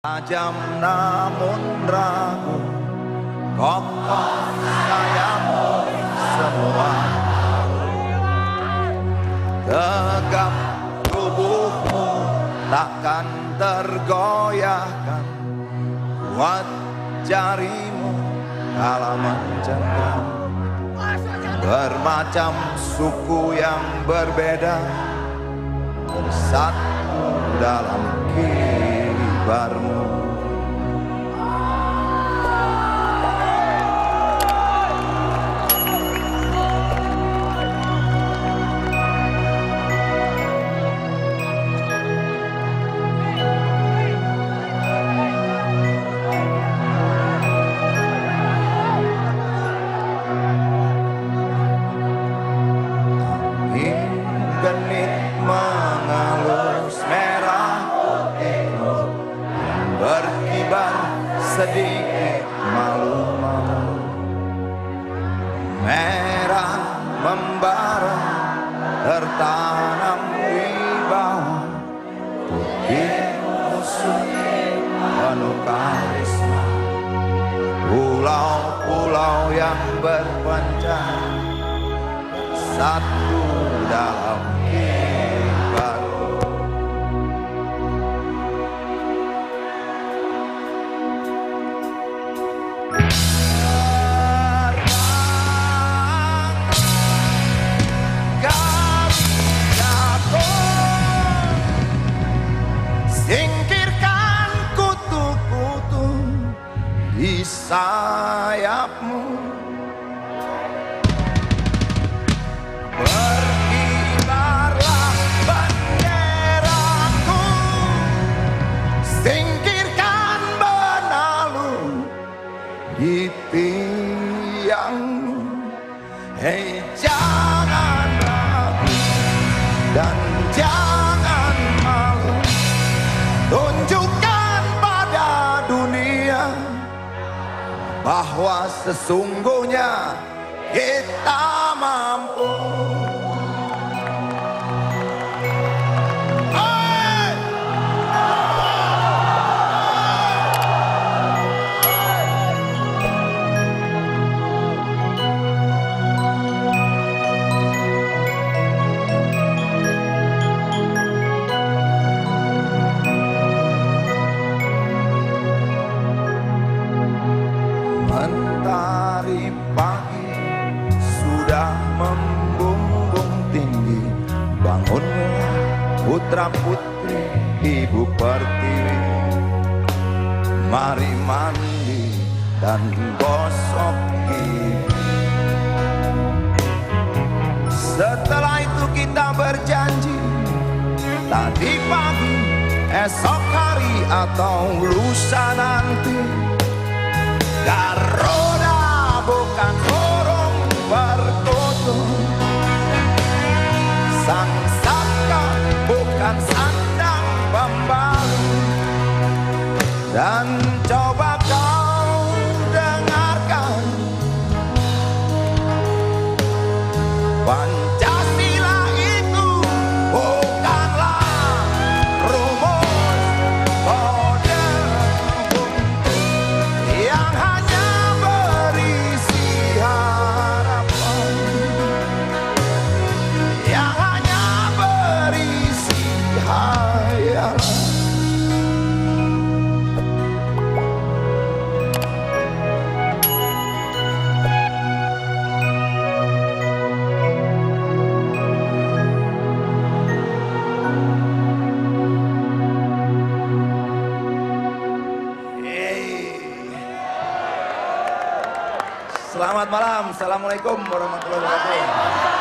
Tajam namun ragu, kokoh sayamu semua. Tegap tubuhmu takkan tergoyahkan, kuat jarimu kala mencengkram. Bermacam suku yang berbeda bersatu dalam kibarmu. Genit mengalus merah putihmu, berkibar sedikit malu-malu. Merah membara tertanam wibawa, putih musuh penuh karisma. Pulau-pulau yang berpencar satu dalam kibarmu. Singkirkan kutu-kutu di sayapmu. Berkibarlah benderaku, singkirkan benalu di tiangmu. Hei, jangan ragu dan jangan malu, tunjukkan pada dunia bahwa sesungguhnya kita mampu. Mentari pagi sudah membumbung tinggi, bangunlah putra putri ibu pertiwi. Mari mandi dan gosok gigi. Setelah itu kita berjanji, tadi pagi, esok hari atau lusa nanti, Garuda bukan burung perkutut, sang saka bukan sandang pembalu. Dan coba kau dengarkan, Pancasila itu bukanlah rumus kode buntu yang hanya berisi harapan, yang hanya berisi hayalan. Selamat malam, assalamualaikum warahmatullahi wabarakatuh.